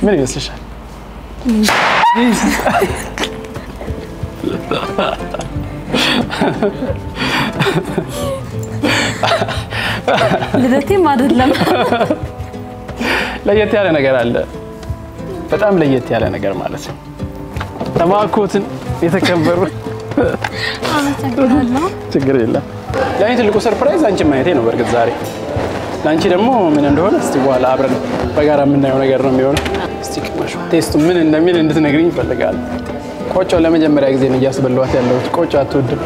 ምን ይመስልሻል? ልደቴም አይደለም ለየት ያለ ነገር አለ በጣም ለየት ያለ ነገር ማለት ነው ተማኮትን የተከበሩ አመሰግናለሁ ችግር የለም ለኔ ትልቁ ሰርፕራይዝ አንቺ ማየቴ ነው በርግጥ ዛሬ ላንቺ ደግሞ ምን እንደሆነ እስቲ በኋላ አብረን በጋራ የምናየው ነገር ነው የሚሆነው እስቲ ቅመሹ ቴስቱ ምን እንደሚል እንድትነግሪኝ ይፈልጋል ቆጮ ለመጀመሪያ ጊዜ ነው ያስበላዋት ያለው ቆጮ አትወድም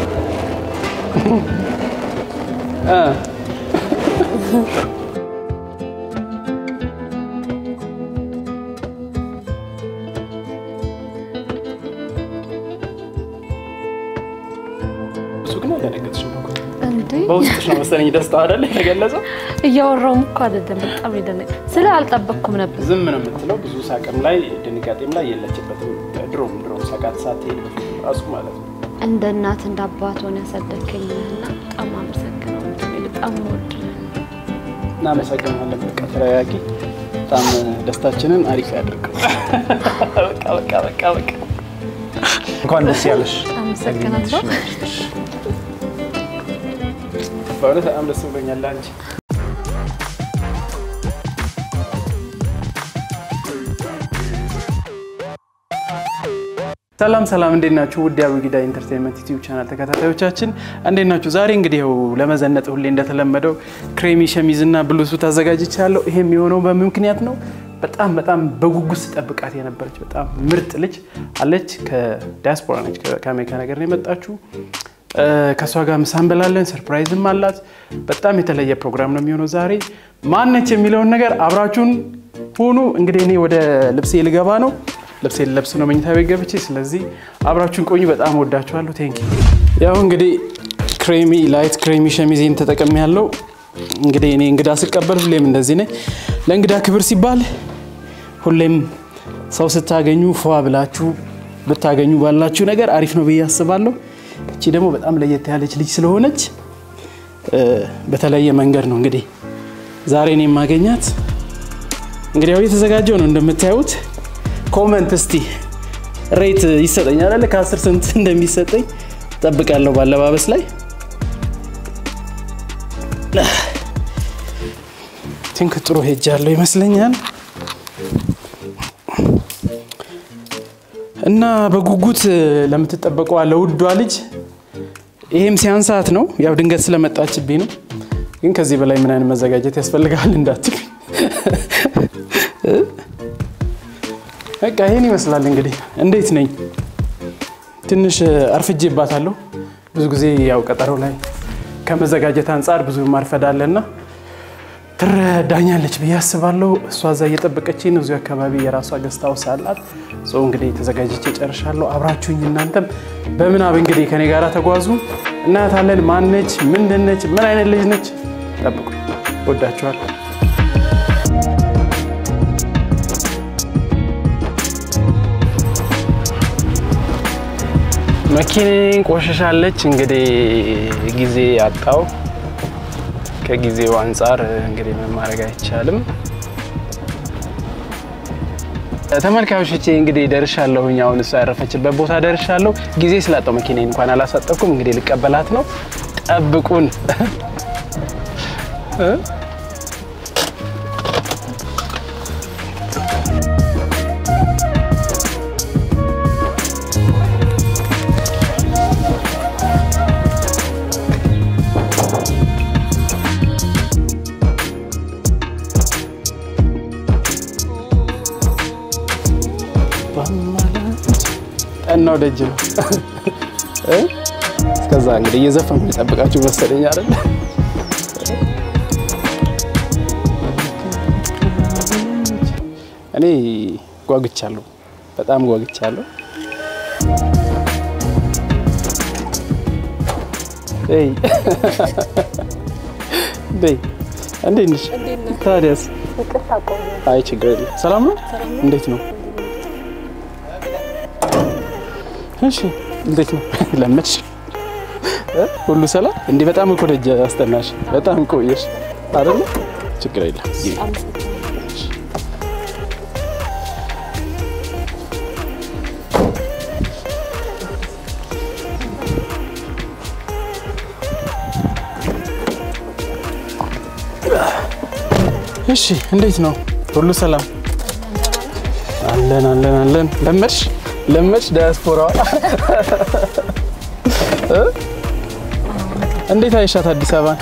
በውስጥሽ ነው መሰለኝ ደስታ አይደል የገለጸው እያወራው እኮ አይደለም በጣም ይደነቅ ስለ አልጠበቅኩም ነበር ዝም ነው የምትለው ብዙ ሳቅም ላይ ድንጋጤም ላይ የለችበትም ድሮም ሳቃት ሳትሄድ ራሱ ማለት ነው እንደ እናት እንደ አባት ሆነ ያሳደከኝና በጣም አመሰግናለሁ በጣም ወድ እና መሰግናለሁ በቃ ተረጋጊ በጣም ደስታችንን አሪፍ ያድርገው በቃ እንኳን ደስ ያለሽ አመሰግናለሁ በእውነት በጣም ደስ ብሎኛል አንቺ ሰላም እንዴት ናችሁ ውድ ያቡጊዳ ኢንተርቴይንመንት ዩቲዩብ ቻናል ተከታታዮቻችን እንዴት ናችሁ ዛሬ እንግዲህ ለመዘነጥ ሁሌ እንደተለመደው ክሬሚ ሸሚዝና ብሉሱት አዘጋጅቻለሁ ይሄም የሆነው በምክንያት ነው በጣም በጉጉት ተጠብቃት የነበረች በጣም ምርጥ ልጅ አለች ከዲያስፖራ ነች ከአሜሪካ ነገር ነው የመጣችው ከሷ ጋር ምሳን በላለን ሰርፕራይዝም አላት በጣም የተለየ ፕሮግራም ነው የሚሆነው ዛሬ ማነች የሚለውን ነገር አብራችሁን ሁኑ እንግዲህ እኔ ወደ ልብሴ ልገባ ነው ልብሴ ለብስ ነው መኝታ ቤት ገብቼ ስለዚህ አብራችሁን ቆዩ በጣም ወዳችኋለሁ ቴንክ ዩ ያው እንግዲህ ላይት ክሬሚ ሸሚዜን ተጠቅሜያለሁ እንግዲህ እኔ እንግዳ ስቀበል ሁሌም እንደዚህ ነኝ ለእንግዳ ክብር ሲባል ሁሌም ሰው ስታገኙ ፏ ብላችሁ ብታገኙ ባላችሁ ነገር አሪፍ ነው ብዬ አስባለሁ እቺ ደግሞ በጣም ለየት ያለች ልጅ ስለሆነች በተለየ መንገድ ነው እንግዲህ ዛሬ እኔ ማገኛት እንግዲህ ያው የተዘጋጀው ነው እንደምታዩት ኮሜንት እስቲ ሬት ይሰጠኛል አይደል ከ10 ስንት እንደሚሰጠኝ ተጠብቃለሁ ባለባበስ ላይ ቲንክ ጥሩ ሄጃለሁ ይመስለኛል እና በጉጉት ለምትጠበቀው ለውዷ ልጅ ይሄም ሲያንሳት ነው ያው ድንገት ስለመጣችብኝ ነው ግን ከዚህ በላይ ምን አይነት መዘጋጀት ያስፈልጋል እንዳትል በቃ ይሄን ይመስላል እንግዲህ እንዴት ነኝ ትንሽ አርፍጄባታለሁ ብዙ ጊዜ ያው ቀጠሮ ላይ ከመዘጋጀት አንፃር ብዙ ማርፈዳለና ትረዳኛለች ብዬ አስባለሁ እሷ እዛ እየጠበቀችኝ ነው እዚሁ አካባቢ የራሷ ገስታው ሳላት ሶ እንግዲህ ተዘጋጅቼ ጨርሻለሁ አብራችሁኝ እናንተም በመናብ እንግዲህ ከኔ ጋራ ተጓዙ እናታለን ማነች ምንድነች ምን አይነት ልጅ ነች ጠብቁ ወዳችኋለሁ መኪናዬን ቆሸሻለች እንግዲህ ጊዜ ያጣው ከጊዜው አንፃር እንግዲህ ምን ማድረግ አይቻልም ተመልካቾቼ እንግዲህ ደርሻለሁኝ አሁን እሷ ያረፈችበት ቦታ ደርሻለሁ ጊዜ ስላጣው መኪናዬን እንኳን አላሳጠኩም እንግዲህ ልቀበላት ነው ጠብቁን እናው ደጅ ነው እስከዛ እንግዲህ እየዘፈንኩ ተጠብቃችሁ መሰለኝ አይደል እኔ ጓግቻለሁ በጣም ጓግቻለሁ በይ እንዴት ነሽ ታዲያስ አይ ችግር የለም ሰላም ነው እንዴት ነው እሺ እንዴት ነው ለምች ሁሉ ሰላም እንዴ በጣም እኮ ደጅ አስተናሽ በጣም ቆየሽ አይደል ችግር የለም እሺ እንዴት ነው ሁሉ ሰላም አለን ለመድሽ ዳያስፖራ እንዴት አይሻት አዲስ አበባ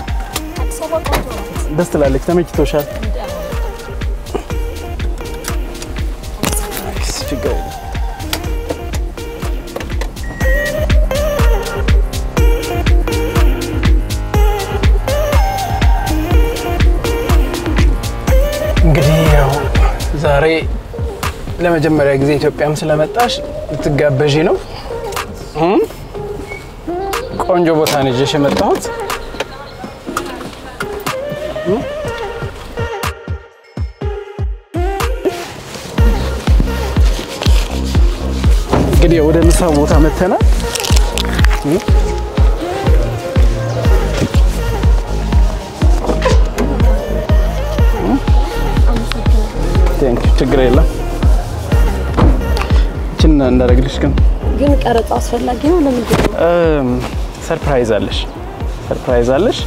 ደስ ትላለች ተመችቶሻል እንግዲህ ያው ዛሬ ለመጀመሪያ ጊዜ ኢትዮጵያም ስለመጣሽ ልትጋበዢ ነው ቆንጆ ቦታ ነው ይዤሽ የመጣሁት እንግዲህ ወደ ምሳ ቦታ መተናል ችግር የለም እቺን እንዳደረግልሽ ግን ቀረጻ አስፈላጊ ነው ለምንድን ነው ሰርፕራይዝ አለሽ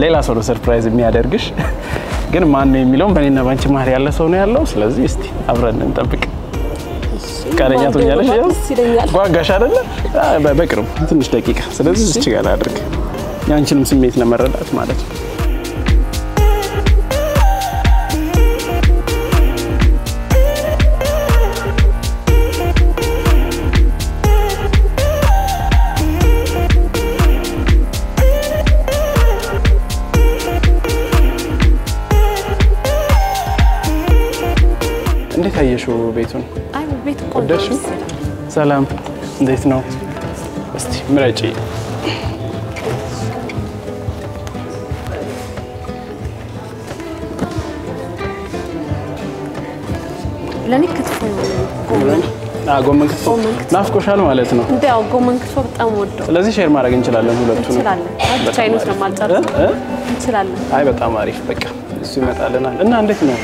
ሌላ ሰው ነው ሰርፕራይዝ የሚያደርግሽ ግን ማን ነው የሚለው በእኔና ባንቺ መሀል ያለ ሰው ነው ያለው ስለዚህ እስቲ አብረን እንጠብቅ ቀረኛ ትሆኛለሽ ጓጋሽ አይደለ በቅርቡ ትንሽ ደቂቃ ስለዚህ እዚህ ጋር አድርግ ያንቺንም ስሜት ለመረዳት ማለት ነው እንዴት አየሽው ቤቱን አይ ቤት ቆንጆ ሰላም እንዴት ነው እስቲ ምረጪ ለኔ ክትፎ ጎመን ክትፎ ናፍቆሻል ማለት ነው እንዴው ጎመን ክትፎ በጣም ወደው ስለዚህ ሼር ማድረግ እንችላለን ሁለቱንም እንችላለን ቻይኖስ ለማልጨርስ እንችላለን አይ በጣም አሪፍ በቃ እሱ ይመጣልናል እና እንዴት ነው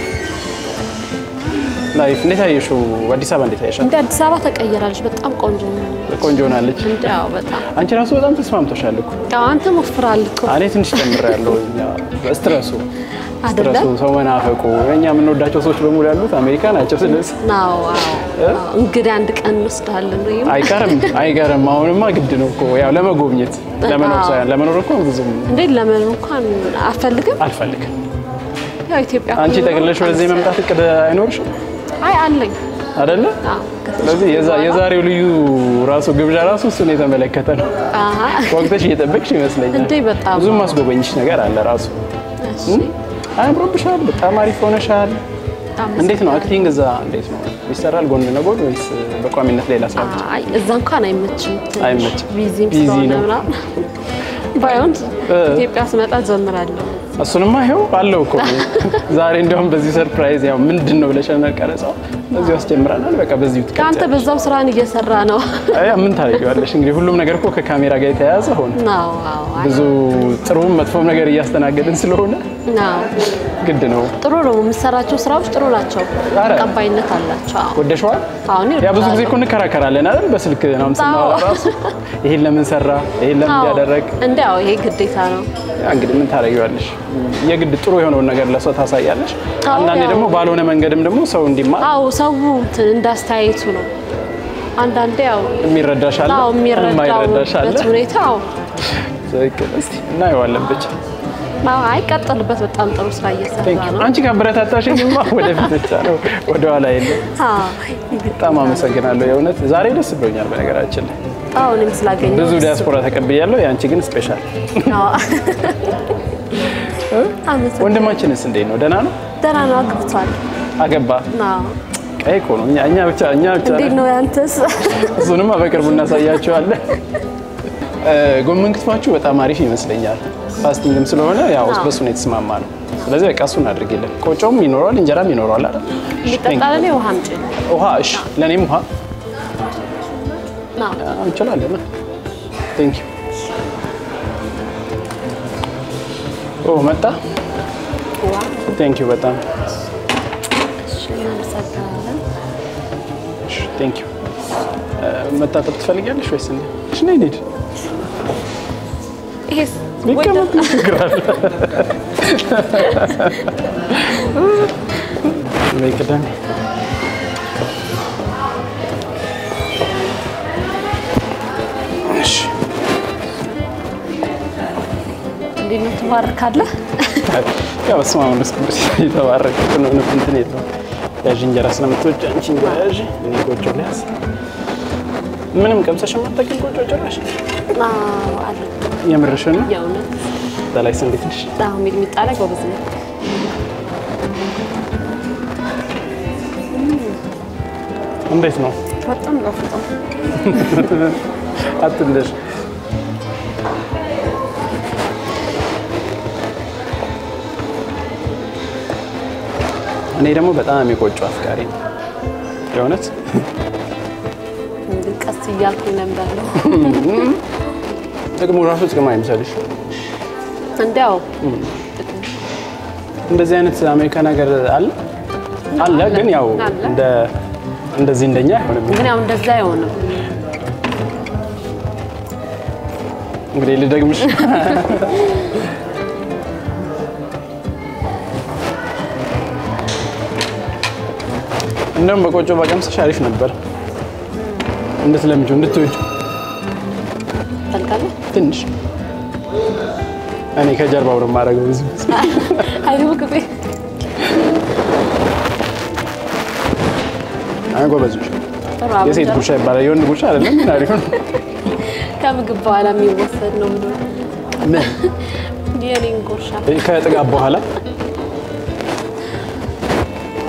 ላይፍ እንዴት አየሽው አዲስ አበባ እንዴት አየሻት እንደ አዲስ አበባ ተቀየራለች በጣም ቆንጆ ናለች እንዴው በጣም አንቺ ራሱ በጣም ተስማምቶሻል እኮ አንተ ወፍራል እኮ እኔ ትንሽ ጨምሬያለሁ ስትረሱ ሰው መናፈቁ እኛ የምንወዳቸው ሰዎች በሙሉ ያሉት አሜሪካ ናቸው ስለዚህ ናው እንግዲህ አንድ ቀን እንወስዳለን ነው አይቀርም አሁንማ ግድ ነው እኮ ያው ለመጎብኘት ለመኖር እኮ ብዙም እንዴ ለመኖር እንኳን አልፈልግም ያው ኢትዮጵያ አንቺ ተገለሽ ወደዚህ መምጣት እቅድ አይኖርሽም አይ አለኝ አይደለ ስለዚህ የዛሬው ልዩ ራሱ ግብዣ ራሱ እሱን የተመለከተ ነው ወቅትሽ እየጠበቅሽ ይመስለኛል እንዴ በጣም ብዙም ማስጎበኝሽ ነገር አለ ራሱ አምሮብሻል በጣም አሪፍ ሆነሻል እንዴት ነው አክቲንግ እዛ እንዴት ነው ይሰራል ጎን ለጎን ወይስ በቋሚነት ሌላ ስራ አይ እዛ እንኳን አይመችም ቢዚ ነው ባይሆን ኢትዮጵያ ስመጣ ጀምራለሁ እሱንማ ይሄው አለው እኮ ዛሬ እንደውም በዚህ ሰርፕራይዝ ያው ምንድነው ብለሽ ነቀረጻው እዚህ አስጀምራናል በቃ በዚህ ትከታተል ካንተ በዛው ስራን እየሰራ ነው አይ ምን ታሪጋለሽ እንግዲህ ሁሉም ነገር እኮ ከካሜራ ጋር የተያያዘ ሆነ ብዙ ጥሩም መጥፎም ነገር እያስተናገድን ስለሆነ ግድ ነው ጥሩ ነው የምሰራቸው ስራዎች ጥሩ ናቸው ተቀባይነት አላቸው ወደሽዋል ያ ብዙ ጊዜ እኮ እንከራከራለን አይደል በስልክ ነው የምንሰራው ይሄን ለምን ሰራ ይሄን ለምን ያደረግ እንደው ይሄ ግዴታ ነው እንግዲህ ምን ታረጋለሽ የግድ ጥሩ የሆነውን ነገር ለሰው ታሳያለሽ አንዳንዴ ደግሞ ባልሆነ መንገድም ደግሞ ሰው እንዲማር ሰው እንዳስተያየቱ ነው አንዳንዴ ያው የሚረዳሻል የማይረዳሻል ሁኔታው እስቲ እናየዋለን ብቻ አይቀጥልበት በጣም ጥሩ ስራ እየሰራ ነው አንቺ ካበረታታሽኝማ ወደፊት ብቻ ነው ወደ ኋላ የለም በጣም አመሰግናለሁ የእውነት ዛሬ ደስ ብሎኛል በነገራችን ላይ እኔም ስላገኘሁ ብዙ ዲያስፖራ ተቀብያለሁ ያንቺ ግን ስፔሻል ወንድማችንስ እንዴት ነው ደህና ነው አግብቷል አገባ ቀይ እኮ ነው እኛ ብቻ እንዴት ነው ያንተስ እሱንማ በቅርቡ እናሳያቸዋለን ጎመን ክትፏችሁ በጣም አሪፍ ይመስለኛል ፋስቲንግም ስለሆነ ያው በሱ ነው የተስማማ ነው ስለዚህ በቃ እሱን አድርጌልን ቆጮም ይኖራል እንጀራም ይኖራል አይደል ይጠጣል ነው ውሃ እሺ ለኔም ውሃ እንችላለን ቴንክ ዩ መጣ ቴንክ ዩ በጣም ቴንክ ዩ መታጠብ ትፈልጊያለሽ ወይስ እንዴ? እሺ ነይ እንሂድ። ቢቀመጥ ችግር አለ። በቅደም እሺ እንዴት ነው ትባርካለህ? ያው በስመ አብ ወመንፈስ ቅዱስ የተባረከ ነው። እንትን የለው ያዥ እንጀራ ስለምትወጪ አንቺ እንጀራ ያዥ እኔ ቆጮ ልያዝ። ምንም ቀምሰሽ የማታውቂው ቆጮ ጭራሽ? አዎ አለ። የምርሽን ነው? የእውነት በላይስ እንዴት ነሽ? አዎ ሚጥሚጣ ላይ ጎበዝ ነኝ። እንዴት ነው? በጣም ጣፍጣ አትንደሽ እኔ ደግሞ በጣም የቆጮ አፍቃሪ ነው የእውነት። እንዴ ቀስ እያልኩኝ ለምዳለሁ። ጥቅሙ ራሱ ጥቅም አይመስልሽ? እንዴው እንደዚህ አይነት አሜሪካ ነገር አለ ግን ያው እንደዚህ እንደኛ አይሆንም። ግን ያው እንደዛ አይሆንም። እንግዲህ ልደግምሽ እንደውም በቆጮ ባቀምሰሽ አሪፍ ነበር። እንድትለምጂው እንድትወጂው ታልካለህ ትንሽ እኔ ከጀርባው ነው የማደርገው ብዙ አይደው ከቤ ጎበዝሽ። የሴት ጉርሻ ይባላል፣ የወንድ ጉርሻ አይደለም። ምን አሪፍ ነው። ከምግብ በኋላ የሚወሰድ ነው ምንድነው? ምን የኔን ጉርሻ ከጥጋብ በኋላ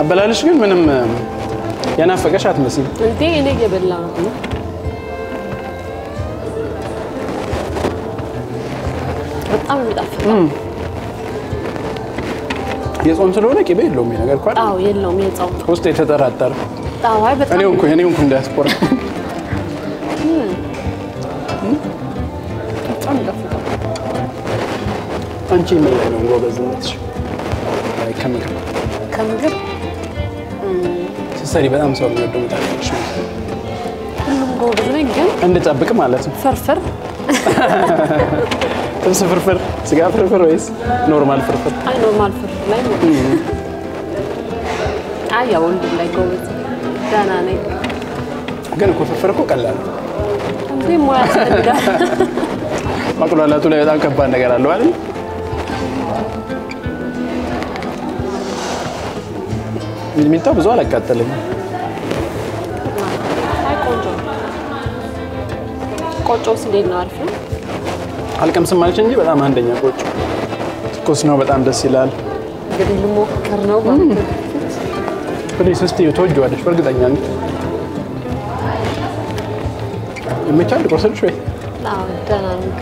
አበላልሽ ግን ምንም የናፈቀሽ አትመስይም። እንዴ እኔ እየበላሁ ነው። በጣም የሚጣፍጠው የጾም ስለሆነ ቅቤ የለውም ይሄ ነገር እኮ አይደል? አዎ የለውም የጾም ውስጥ የተጠራጠረ አዎ አይ በጣም እኔ እንኳን እንዳያስቆራ በጣም የሚጣፍጠው አንቺ ምን ላይ ነው ጎበዝነትሽ? ከምግብ ስትሰሪ በጣም ሰው የሚወደው ምጣልሽ ሁሉም ጎበዝ ነኝ ግን እንድጠብቅ ማለት ነው። ፍርፍር ጥብስ ፍርፍር፣ ስጋ ፍርፍር ወይስ ኖርማል ፍርፍር? አይ ኖርማል ፍርፍር ላይ ነው። አይ ያው ሁሉም ላይ ጎበዝ ደህና ነኝ። ግን እኮ ፍርፍር እኮ ቀላል ነው። እንዴ ሙያ ያስፈልጋል። ማቅላላቱ ላይ በጣም ከባድ ነገር አለው አይደል? ሚጥሚጣው ብዙ አላቃጠለኝ። አይ ቆንጆ ቆጮስ እንዴት ነው? አሪፍ ነው። አልቀምስም አለች እንጂ በጣም አንደኛ ቆጮ ትኩስ ነው፣ በጣም ደስ ይላል። እንግዲህ ልሞክር ነው ማለት ነው። ፕሊስ እስቲ ትወጂዋለሽ በእርግጠኛ ነኝ። ይመቻል ቆሰልሽ ወይ? አዎ ደህና ነኝ።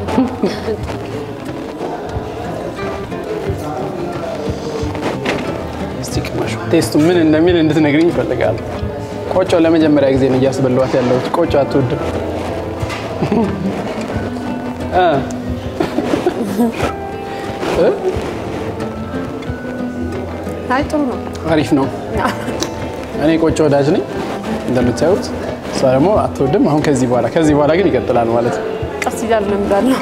እስቲ ቅመሹ። ቴስቱ ምን እንደሚል እንድትነግሪኝ ይፈልጋል። ቆጮ ለመጀመሪያ ጊዜ ነው እያስበላኋት ያለሁት። ቆጮ አትወድም? አይ ጥሩ ነው። አሪፍ ነው። እኔ ቆጮ ወዳጅ ነኝ እንደምታዩት። እሷ ደግሞ አትወድም። አሁን ከዚህ በኋላ ግን ይቀጥላል ማለት ነው። ቀስ እያልን ለምዳለሁ።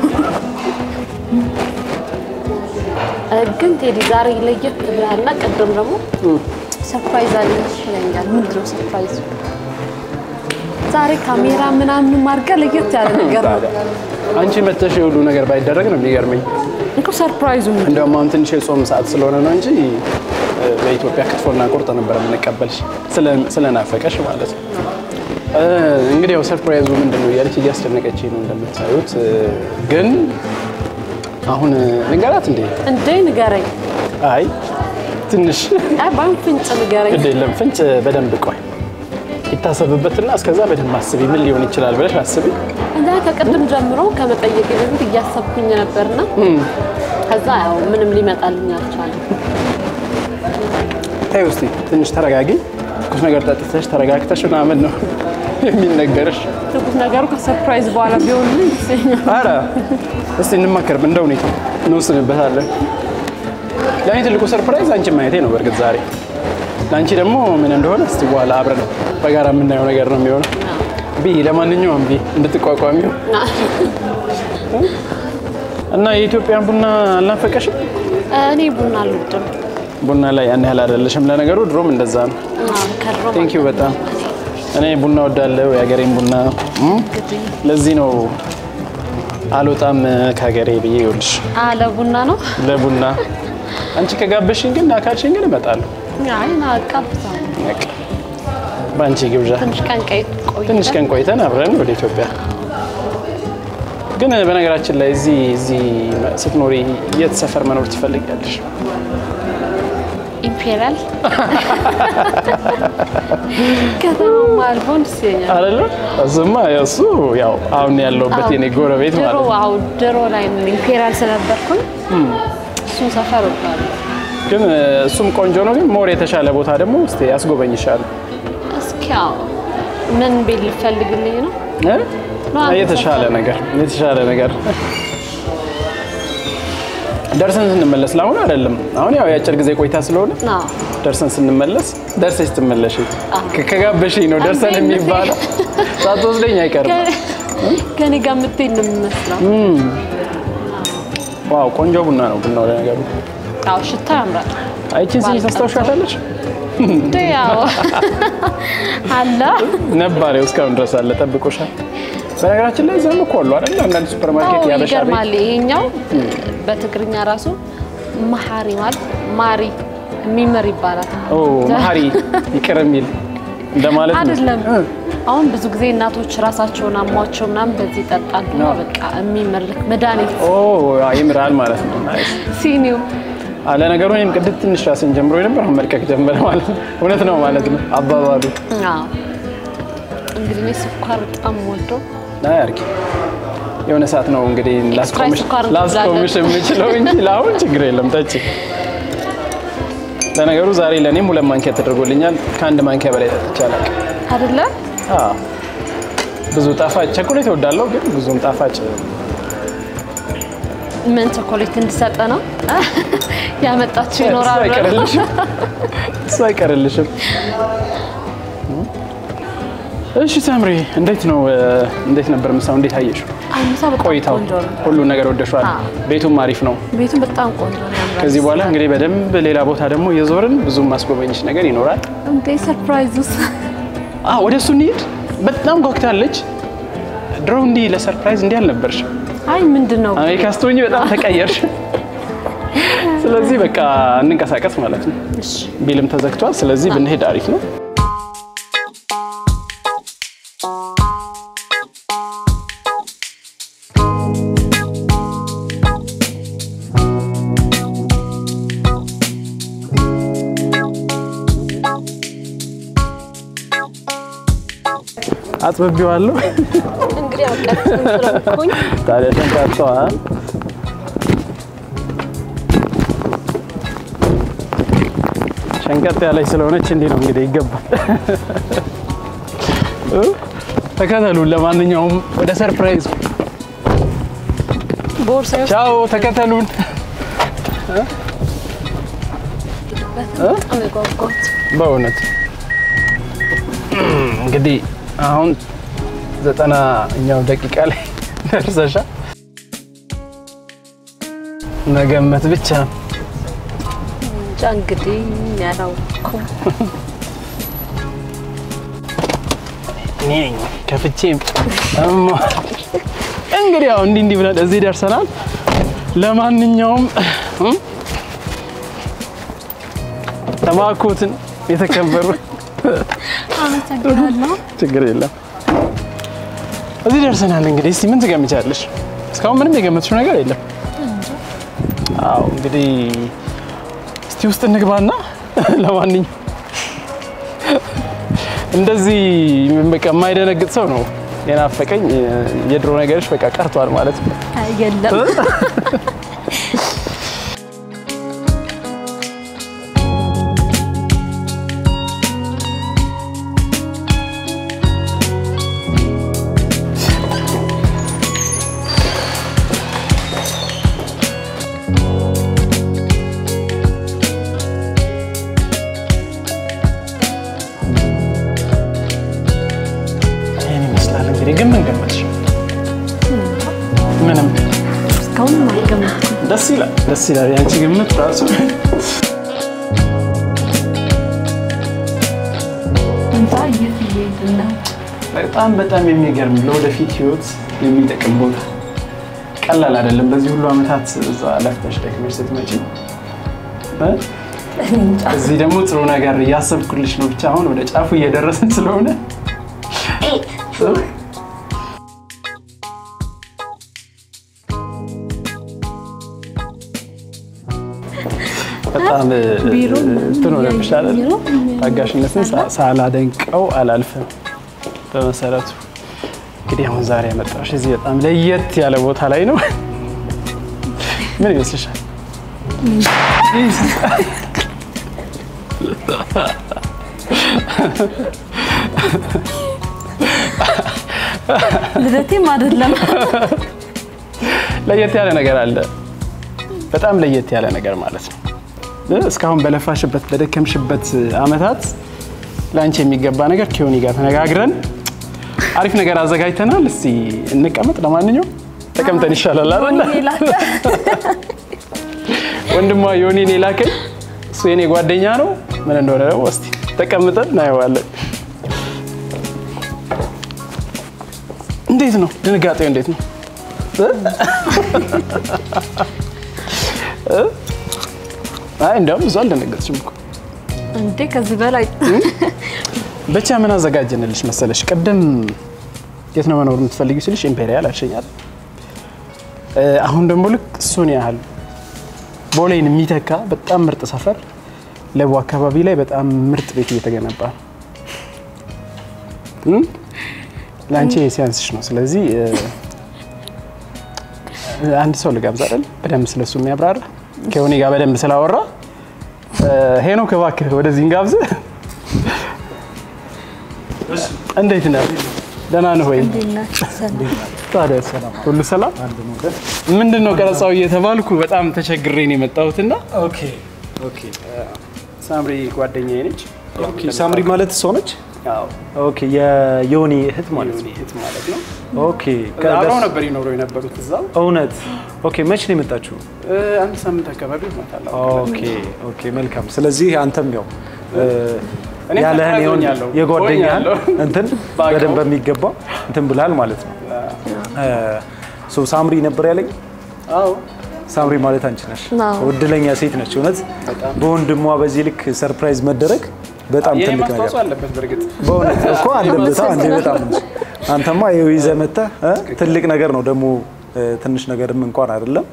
ግን ቴዲ ዛሬ ለየት ብለሃልና ቅድም ደግሞ ሰርፕራይዝ አለሽ ይለኛል። ምንድን ነው ሰርፕራይዝ? ዛሬ ካሜራ ምናምን አድርገህ ለየት ያለ ነገር ነው። አንቺ መተሽ የሁሉ ነገር ባይደረግ ነው የሚገርመኝ እኮ ሰርፕራይዙ። እንደውም አሁን ትንሽ የጾም ሰዓት ስለሆነ ነው እንጂ በኢትዮጵያ ክትፎና ቁርጥ ነበር የምንቀበልሽ ስለናፈቀሽ ማለት ነው። እንግዲህ ያው ሰርፕራይዙ ምንድነው እያለች እያስጨነቀችኝ ነው እንደምታዩት። ግን አሁን ንገራት እንዴ ንገረኝ። አይ ትንሽ ባን ፍንጭ ንገረኝ። የለም ፍንጭ በደንብ ቆይ ይታሰብበትና እስከዛ በደንብ አስቢ። ምን ሊሆን ይችላል ብለሽ አስቢ። እንዳ ከቀድም ጀምሮ ከመጠየቅ በፊት እያሰብኩኝ ነበርና ከዛ ያው ምንም ሊመጣልኝ አልቻለም። ተይው እስቲ ትንሽ ተረጋጊ። ትኩስ ነገር ጠጥተሽ ተረጋግተሽ ምናምን ነው የሚነገርሽ። ትኩስ ነገሩ ከሰርፕራይዝ በኋላ ቢሆንልኝ ይሰኛል። ኧረ እስቲ እንማከርም እንደ ሁኔታው እንወስንበታለን። ለእኔ ትልቁ ሰርፕራይዝ አንቺ ማየቴ ነው። በእርግጥ ዛሬ ለአንቺ ደግሞ ምን እንደሆነ እስቲ በኋላ አብረን በጋራ የምናየው ነገር ነው የሚሆነው። ለማንኛውም እንድትቋቋሚው እና የኢትዮጵያን ቡና አልናፈቀሽም? እኔ ቡና አልወድም። ቡና ላይ ያን ያህል አይደለሽም። ለነገሩ ድሮም እንደዛ ነው። ቴንክ ዩ በጣም እኔ ቡና ወዳለው የሀገሬን ቡና ለዚህ ነው አልወጣም ከሀገሬ ብዬ ይኸውልሽ። ለቡና ነው ለቡና አንቺ ከጋበሽኝ ግን አካልሽኝ ግን እመጣለሁ። አይ ናቃብታለሁ። ባንቺ ግብዣ ትንሽ ቀን ቆይተን አብረን ወደ ኢትዮጵያ። ግን በነገራችን ላይ እዚህ ስትኖሪ የት ሰፈር መኖር ትፈልጊያለሽ? ኢምፔሪያል ከተማ አልፎን ሲኛ አይደለ? እሱማ እሱ ያው አሁን ያለውበት የኔ ጎረቤት ማለት ነው። ድሮ ላይ ኢምፔሪያል ስለነበርኩኝ እሱን ሰፈር ወጣለሁ። ግን እሱም ቆንጆ ነው። ግን ሞር የተሻለ ቦታ ደግሞ እስቲ ያስጎበኝሻል። እስኪ ምን ቤት ልፈልግልኝ ነው? የተሻለ ነገር ደርሰን ስንመለስ ለአሁን አይደለም። አሁን ያው የአጭር ጊዜ ቆይታ ስለሆነ ደርሰን ስንመለስ ደርሰሽ ትመለሽ። ከጋበሽኝ ነው ደርሰን የሚባለው። ሳትወስደኝ አይቀርም። ከኔ ጋር የምትሄድ ነው የሚመስለው። ዋው ቆንጆ ቡና ነው። ቡናው ለነገሩ ሽታ ያምራል። አይቺን ሲል ታስታውሻታለሽ? ያው አለ ነባሬው እስካሁን ድረስ አለ ጠብቆሻል። በነገራችን ላይ ዘም እኮ አሉ አይደል? አንዳንድ ሱፐርማርኬት ያበሻ ቤት ይገርማል። ይሄኛው በትግርኛ ራሱ መሐሪ ማለት ማሪ የሚመር ይባላል። መሐሪ ይቅር የሚል እንደማለት ነው አይደለም? አሁን ብዙ ጊዜ እናቶች ራሳቸውን አሟቸው ምናምን በዚህ ይጠጣሉ። በቃ የሚመርልክ መድኃኒት ይምራል ማለት ነው። ናይስ ሲኒው አለ ነገሩ። እኔም ቅድም ትንሽ ራስን ጀምሮ ነበር መልቀቅ ጀመረ ማለት ነው። እውነት ነው ማለት ነው አባባሉ። እንግዲህ እኔ ስኳር በጣም ወዶ አያርኪ የሆነ ሰዓት ነው እንግዲህ ላስቆምሽ የምችለው እንጂ ለአሁን ችግር የለም ጠጪ። ለነገሩ ዛሬ ለእኔም 2 ማንኪያ ተደርጎልኛል። ከአንድ ማንኪያ በላይ ጠጥቻለሁ አይደለ? ብዙ ጣፋጭ ቸኮሌት እወዳለሁ፣ ግን ብዙም ጣፋጭ ምን ቸኮሌት እንድሰጠ ነው ያመጣችው ይኖራል። እሱ አይቀርልሽም። እሺ ሳምሪ እንዴት ነበር ምሳው? እንዴት አየሽው? ቆይታው ሁሉ ነገር ወደሽዋል? ቤቱም አሪፍ ነው። ቤቱም በጣም ቆንጆ ነው። ከዚህ በኋላ እንግዲህ በደንብ ሌላ ቦታ ደግሞ የዞርን ብዙ ማስጎበኝሽ ነገር ይኖራል። እንዴ ሰርፕራይዝስ? ወደሱ እንሂድ። በጣም ጓግታለች። ድሮ እንዲህ ለሰርፕራይዝ እንዲህ አልነበርሽ። አይ ምንድነው አሜሪካ ስትሆኚ በጣም ተቀየርሽ። ስለዚህ በቃ እንንቀሳቀስ ማለት ነው። እሺ ቢልም ተዘግቷል። ስለዚህ ብንሄድ አሪፍ ነው። አጥብቤዋለሁ እንግዲህ አውቀት ስለምኩኝ ታዲያ ተንካቷ ሸንቀጥ ያለች ስለሆነች እንዲህ ነው እንግዲህ ይገባል። ተከተሉን። ለማንኛውም ወደ ሰርፕራይዝ ቦርሳው ቻው፣ ተከተሉን። በጣም ጓጓት በእውነት እንግዲህ አሁን 90ኛው ደቂቃ ላይ ደርሰሻል። መገመት ብቻ እንግዲህ ያላውኩ ነኝ ከፍቼም እንግዲህ አሁን እንዲህ ብለን እዚህ ደርሰናል። ለማንኛውም ተባኮትን የተከበሩ አመሰግናለሁ። ችግር የለም። እዚህ ደርሰናል። እንግዲህ እስቲ ምን ትገምቻለሽ? እስካሁን ምንም የገመትሽው ነገር የለም። አዎ እንግዲህ እስቲ ውስጥ እንግባና ለማንኛውም እንደዚህ በቃ የማይደነግጥ ሰው ነው የናፈቀኝ። የድሮ ነገርሽ በቃ ቀርቷል ማለት ነው። የለም ግን ምን ገመትሽ? ምንም እስካሁን አልገመትኩም። ደስ ይላል ያንቺ ግምት ራሱ በጣም የሚገርም ለወደፊት ህይወት የሚጠቅም ቦታ ቀላል አይደለም። በዚህ ሁሉ አመታት እዛ ለፍተሽ ደክመሽ ስትመጪ እዚህ ደግሞ ጥሩ ነገር እያሰብኩልሽ ነው። ብቻ አሁን ወደ ጫፉ እየደረስን ስለሆነ በጣም ጥሩ ነው ብቻለ ታጋሽነትን ሳላደንቀው አላልፈም። በመሰረቱ እንግዲህ አሁን ዛሬ መጣሽ እዚህ በጣም ለየት ያለ ቦታ ላይ ነው። ምን ይመስልሻል? ልደቴም አይደለም ለየት ያለ ነገር አለ። በጣም ለየት ያለ ነገር ማለት ነው። እስካሁን በለፋሽበት በደከምሽበት አመታት ላንቺ የሚገባ ነገር ኪዮኒ ጋር ተነጋግረን አሪፍ ነገር አዘጋጅተናል። እስቲ እንቀመጥ። ለማንኛውም ተቀምጠን ይሻላል አይደል? ወንድሟ ዮኒን የላከኝ እሱ የኔ ጓደኛ ነው። ምን እንደሆነ ነው እስቲ ተቀምጠን እናየዋለን። እንዴት ነው ድንጋጤው? እንዴት ነው? አይ እንደውም ብዙ አልደነገጥሽም እኮ እንዴ? ከዚህ በላይ ብቻ ምን አዘጋጀንልሽ መሰለሽ? ቀደም የት ነው መኖር የምትፈልጊው ስልሽ ኢምፔሪያል አልሸኛል። አሁን ደግሞ ልክ እሱን ያህል ቦሌን የሚተካ በጣም ምርጥ ሰፈር ለቡ አካባቢ ላይ በጣም ምርጥ ቤት እየተገነባ ነው። ላንቺ ሲያንስሽ ነው። ስለዚህ አንድ ሰው ልጋብዝ አይደል? በደንብ ስለሱ የሚያብራራ ከዮኒ ጋር በደንብ ስላወራ ሄኖክ እባክህ ወደዚህ እንጋብዝ። እንዴት ነህ? ደህና ነህ ወይ? ታዲያ ሰላም ሁሉ ሰላም? ምንድነው ቀረጻው እየተባልኩ በጣም ተቸግሬ ነው የመጣሁትና ኦኬ ሳምሪ ጓደኛዬ ነች። ሳምሪ ማለት እሷ ነች? አዎ ኦኬ የዮኒ እህት ማለት ነው። ኦኬ አብረው ነበር ይኖሩ የነበሩት እዛው። እውነት? ኦኬ መቼ ነው የመጣችሁ? አንድ ሳምንት አካባቢ ማለት ነው። ኦኬ መልካም። ስለዚህ አንተም ያው ያለህን የጓደኛህን እንትን በደንብ በሚገባ እንትን ብለሃል ማለት ነው። ሳምሪ ነበር ያለኝ? አዎ ሳምሪ ማለት አንቺ ነሽ። እድለኛ ሴት ነች እውነት። በወንድሟ በዚህ ልክ ሰርፕራይዝ መደረግ በጣም ትልቅ ነገር አለበት። በርግጥ በእውነት እኮ አለበት አንዴ በጣም እንጂ አንተማ ይዘህ መተህ ትልቅ ነገር ነው ደግሞ ትንሽ ነገርም እንኳን አይደለም።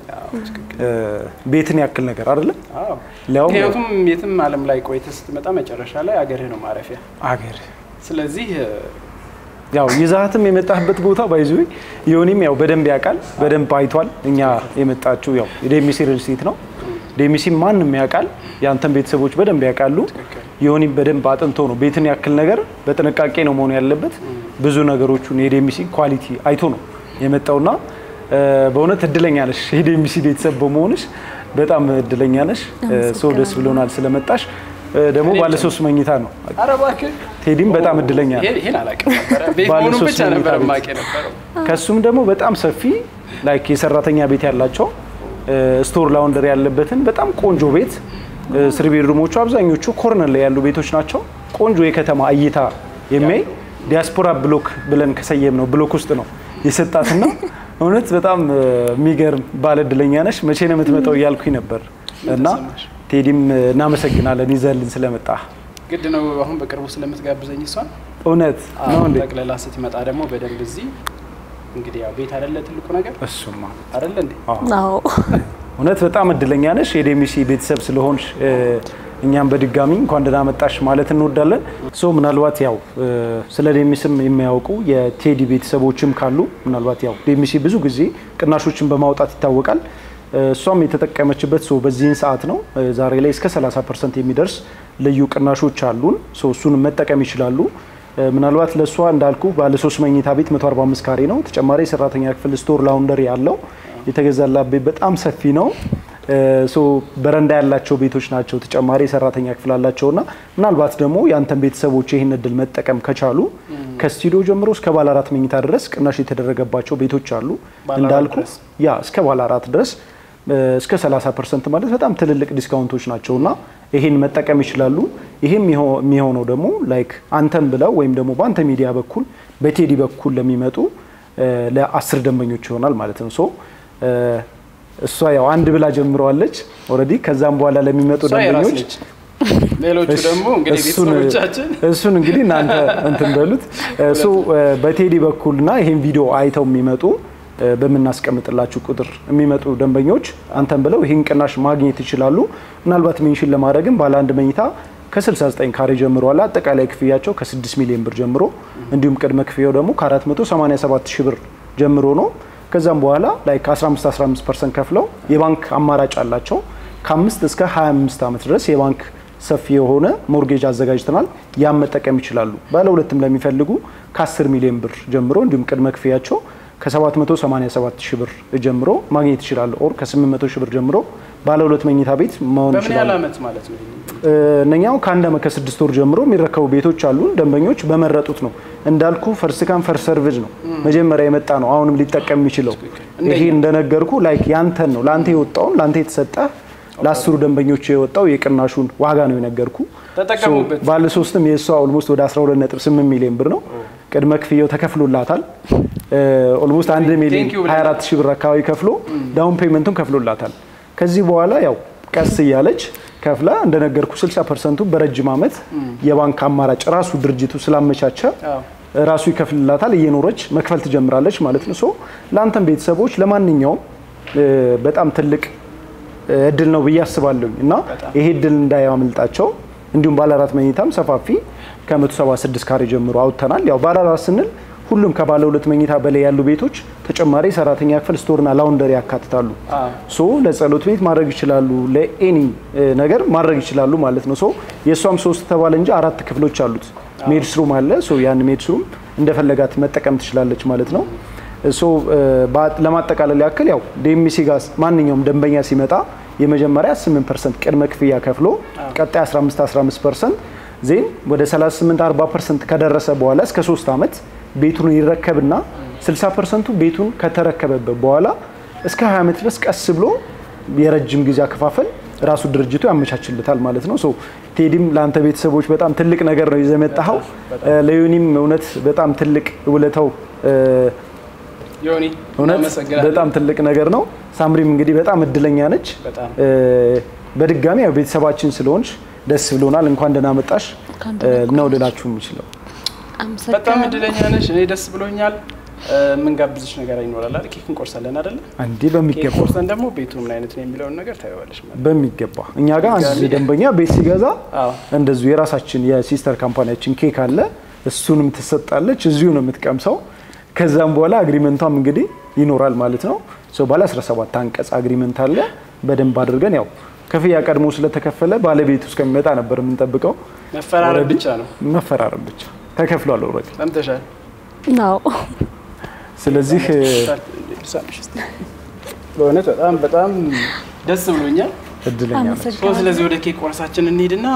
ቤትን ያክል ነገር አይደለም። አዎ ለውም የትም ዓለም ላይ ቆይተህ ስትመጣ መጨረሻ ላይ አገርህ ነው ማረፊያ አገር። ስለዚህ ያው ይዛህትም የመጣህበት ቦታ ባይዙይ ዮኒም ያው በደንብ ያውቃል፣ በደንብ አይቷል። እኛ የመጣችው ያው የዴሚሲ ሪል ስቴት ነው። ዴሚሲ ማንንም ያውቃል፣ ያንተም ቤተሰቦች በደንብ ያውቃሉ። ዮኒም በደንብ አጥንቶ ነው ቤትን ያክል ነገር በጥንቃቄ ነው መሆን ያለበት። ብዙ ነገሮቹን የዴሚሲ ኳሊቲ አይቶ ነው የመጣውና በእውነት እድለኛ ነሽ። የዴሚሲ ቤተሰብ በመሆንሽ በጣም እድለኛ ነሽ። ደስ ብሎናል ስለመጣሽ። ደግሞ ባለ 3 መኝታ ነው። ኧረ እባክህ ቴዲም በጣም እድለኛ ነው። ይሄን አላውቅም ነበር። ቤቱን ብቻ ነበር ማቀ ነበረው። ከሱም ደግሞ በጣም ሰፊ ላይክ የሰራተኛ ቤት ያላቸው ስቶር ላውንደሪ ያለበትን በጣም ቆንጆ ቤት 3 ቤድሩሞቹ አብዛኞቹ ኮርነር ላይ ያሉ ቤቶች ናቸው። ቆንጆ የከተማ እይታ የሚያይ ዲያስፖራ ብሎክ ብለን ከሰየም ነው ብሎክ ውስጥ ነው የሰጣትና እውነት በጣም የሚገርም ባለ እድለኛ ነሽ። መቼ ነው የምትመጣው እያልኩኝ ነበር እና ቴዲም እናመሰግናለን ይዘልን ስለመጣ። ግድ ነው አሁን በቅርቡ ስለምትጋብዘኝ እሷን እውነት ነው እንዴ? ጠቅለላ ስትመጣ ደግሞ በደንብ እዚህ እንግዲህ ያው ቤት አይደለ ትልቁ ነገር እሱማ አይደለ እንዴ? አዎ እውነት በጣም እድለኛ ነሽ የዴሚሲ ቤተሰብ ስለሆንሽ እኛም በድጋሚ እንኳን ደህና መጣሽ ማለት እንወዳለን። ምናልባት ያው ስለ ዴሚስም የሚያውቁ የቴዲ ቤተሰቦችም ካሉ ምናልባት ያው ዴሚሲ ብዙ ጊዜ ቅናሾችን በማውጣት ይታወቃል። እሷም የተጠቀመችበት በዚህን ሰዓት ነው። ዛሬ ላይ እስከ 30% የሚደርስ ልዩ ቅናሾች አሉን። እሱን መጠቀም ይችላሉ። ምናልባት ለሷ እንዳልኩ ባለ 3 መኝታ ቤት 145 ካሬ ነው። ተጨማሪ ሰራተኛ ክፍል ስቶር ላውንደሪ ያለው የተገዛላት ቤት በጣም ሰፊ ነው። በረንዳ ያላቸው ቤቶች ናቸው። ተጨማሪ ሰራተኛ ክፍል አላቸውና ምናልባት ደግሞ ያንተን ቤተሰቦች ይሄን እድል መጠቀም ከቻሉ ከስቱዲዮ ጀምሮ እስከ ባለ 4 መኝታ ድረስ ቅናሽ የተደረገባቸው ቤቶች አሉ እንዳልኩ ያ እስከ ባለ 4 ድረስ እስከ 30% ማለት በጣም ትልልቅ ዲስካውንቶች ናቸውና ይሄን መጠቀም ይችላሉ። ይሄም የሚሆነው ደግሞ ላይክ አንተም ብለው ወይም ደግሞ በአንተ ሚዲያ በኩል በቴዲ በኩል ለሚመጡ ለ10 ደንበኞች ይሆናል ማለት ነው። ሶ እሷ ያው አንድ ብላ ጀምረዋለች ኦሬዲ። ከዛም በኋላ ለሚመጡ ደንበኞች ሌሎቹ ደግሞ እንግዲህ ቤተሰቦቻችን እሱን እንግዲህ እናንተ እንትን በሉት። ሶ በቴዲ በኩልና ይሄን ቪዲዮ አይተው የሚመጡ በመናስቀምጥላችሁ ቁጥር የሚመጡ ደንበኞች አንተም ብለው ይሄን ቅናሽ ማግኘት ይችላሉ። ምናልባት ሜንሽን ለማድረግም ባለ አንድ መኝታ ከ69 ካሬ ጀምሮ አለ። አጠቃላይ ክፍያቸው ከ6 ሚሊዮን ብር ጀምሮ እንዲሁም ቅድመ ክፍያው ደግሞ ከ487 ሺህ ብር ጀምሮ ነው። ከዛም በኋላ ላይክ 15% ከፍለው የባንክ አማራጭ አላቸው። ከ5 እስከ 25 ዓመት ድረስ የባንክ ሰፊ የሆነ ሞርጌጅ አዘጋጅተናል። ያን መጠቀም ይችላሉ። ባለ ሁለትም ለሚፈልጉ ከ10 ሚሊዮን ብር ጀምሮ እንዲሁም ቅድመ ክፍያቸው ከ787 ሺህ ብር ጀምሮ ማግኘት ይችላሉ። ኦር ከ800 ሺህ ብር ጀምሮ ባለ ሁለት መኝታ ቤት መሆን ይችላል። በምን ያህል ዓመት ማለት ነው? እነኛው ከአንድ ዓመት ከ6 ወር ጀምሮ የሚረከቡ ቤቶች አሉ። ደንበኞች በመረጡት ነው እንዳልኩ። ፈርስ ካም ፈርስ ሰርቪስ ነው መጀመሪያ የመጣ ነው። አሁንም ሊጠቀም የሚችለው ይሄ እንደነገርኩ ላይክ ያንተን ነው ላንተ የወጣውን ላንተ የተሰጠ ለ10 ደንበኞች የወጣው የቅናሹን ዋጋ ነው የነገርኩ። ተጠቀሙበት። ባለ 3ም የሷ ኦልሞስት ወደ 12.8 ሚሊዮን ብር ነው። ቅድመ ክፍያው ተከፍሎላታል። ኦልሞስት 1 ሚሊዮን 24 ሺህ ብር አካባቢ ከፍሎ ዳውን ፔመንቱን ከፍሎላታል። ከዚህ በኋላ ያው ቀስ እያለች ከፍላ እንደነገርኩ 60% በረጅም ዓመት የባንክ አማራጭ ራሱ ድርጅቱ ስላመቻቸ ራሱ ይከፍልላታል። እየኖረች መክፈል ትጀምራለች ማለት ነው። ሶ ላንተም ቤተሰቦች ለማንኛውም በጣም ትልቅ እድል ነው ብዬ አስባለሁ እና ይሄ እድል እንዳያመልጣቸው። እንዲሁም ባለ 4 መኝታም ሰፋፊ ከ176 ካሬ ጀምሮ አውጥተናል። ያው ባለ 4 ስንል ሁሉም ከባለ 2 መኝታ በላይ ያሉ ቤቶች ተጨማሪ ሰራተኛ ክፍል ስቶርና ላውንደሪ ያካትታሉ። ሶ ለጸሎት ቤት ማድረግ ይችላሉ፣ ለኤኒ ነገር ማድረግ ይችላሉ ማለት ነው። ሶ የሷም 3 ተባለ እንጂ 4 ክፍሎች አሉት። ሜድስሩም አለ። ሶ ያን ሜድስሩም እንደፈለጋት መጠቀም ትችላለች ማለት ነው። ሶ ለማጠቃለል ያክል ያው ዲኤምሲ ጋር ማንኛውም ደንበኛ ሲመጣ የመጀመሪያ 8% ቅድመ ክፍያ ከፍሎ ቀጣይ 15% ዜን ወደ 38-40% ከደረሰ በኋላ እስከ 3 ዓመት ቤቱን ይረከብና 60% ቤቱን ከተረከበበት በኋላ እስከ 20 ዓመት ድረስ ቀስ ብሎ የረጅም ጊዜ አከፋፈል ራሱ ድርጅቱ ያመቻችልታል ማለት ነው። ሶ ቴዲም ላንተ ቤተሰቦች በጣም ትልቅ ነገር ነው ይዘመጣው። ለዮኒም እውነት በጣም ትልቅ ውለታው ዮኒ በጣም ትልቅ ነገር ነው። ሳምሪም እንግዲህ በጣም እድለኛ ነች። በድጋሚ ያው ቤተሰባችን ስለሆንሽ ደስ ብሎናል። እንኳን ደህና መጣሽ ነው ልላችሁ የምችለው። በጣም እድለኛ ነሽ። እኔ ደስ ብሎኛል። ምን ጋብዝሽ ነገር ይኖራል አይደል? ኬክ እንቆርሳለን አይደል? አንዴ በሚገባ ቆርሰን ደግሞ ቤቱ ምን አይነት ነው የሚለውን ነገር ታየዋለሽ ማለት በሚገባ። እኛ ጋር አንድ ደንበኛ ቤት ሲገዛ እንደዚሁ የራሳችን የሲስተር ካምፓኒያችን ኬክ አለ። እሱንም ትሰጣለች፣ እዚሁ ነው የምትቀምሰው። ከዛም በኋላ አግሪመንቷም እንግዲህ ይኖራል ማለት ነው። ሶ ባለ 17 አንቀጽ አግሪመንት አለ። በደንብ አድርገን ያው ከፍያ ቀድሞ ስለተከፈለ ባለቤቱ እስከሚመጣ ነበር የምንጠብቀው። መፈራረም ብቻ ነው። መፈራረም ብቻ ተከፍሏል ኦልሬዲ። ሰምተሻል? ነው። ስለዚህ በእውነት በጣም ደስ ብሎኛል። እድለኛ ነሽ። ስለዚህ ወደ ኬክ ቆርሳችን እንሂድና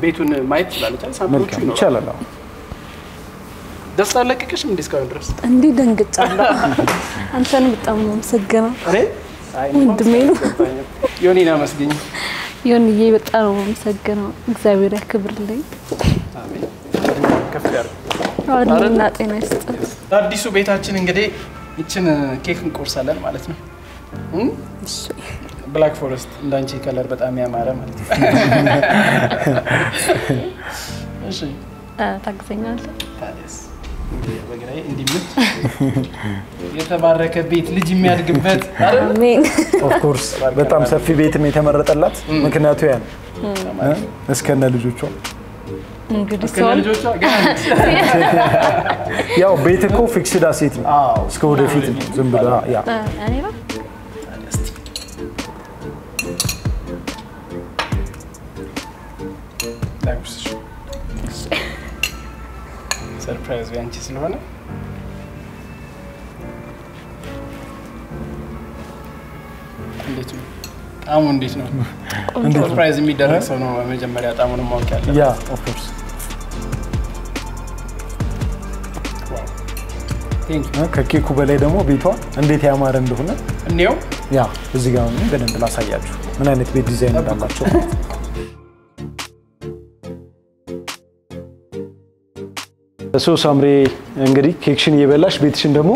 ቤቱን ማየት ትችላለች። ሳምፕሎቹ ይችላል። ደስ አለቀቀሽም እንዴ? እስካሁን ድረስ እንዴ ደንግጫለሁ። አንተን በጣም ነው የምሰገነው። አይ ወንድሜ ነው ዮኒና መስገኝ። ዮኒዬ በጣም ነው የምሰገነው። እግዚአብሔር ያክብርልኝ። አሜን። ከፍ ያርግ። አዲና ጤና ይስጥ። አዲሱ ቤታችን እንግዲህ እቺን ኬክ እንቆርሳለን ማለት ነው። እሺ ብላክ ፎረስት እንዳንቺ ከለር በጣም ያማረ ማለት ነው። እሺ ታግዘኛለህ? ታዲያስ በግራዬ እንዲምት የተባረከ ቤት ልጅ የሚያድግበት አይደል? አሜን። ኦፍ ኮርስ በጣም ሰፊ ቤትም የተመረጠላት ምክንያቱ ያን እስከነ ልጆቿ እንግዲህ እስከነ ልጆቿ ገና ያው ቤት እኮ ፊክስድ አሴት ነው። እስከ ወደፊት ነው ዝም ብላ ያ እኔ ነው ሰርፕራይዝ ያንቺ ስለሆነ እንዴት ነው ጣሙ? እንዴት ነው ሰርፕራይዝ የሚደረግ ሰው ነው መጀመሪያ ጣሙን ማወቅ ያለበት። ያ ኦፍ ኮርስ ከኬኩ በላይ ደግሞ ቤቷ እንዴት ያማረ እንደሆነ እንየው። ያ እዚህ ጋር ነው በደንብ ላሳያችሁ ምን አይነት ቤት ዲዛይን እንዳላቸው። ሳምሬ እንግዲህ ኬክሽን እየበላሽ ቤትሽን ደግሞ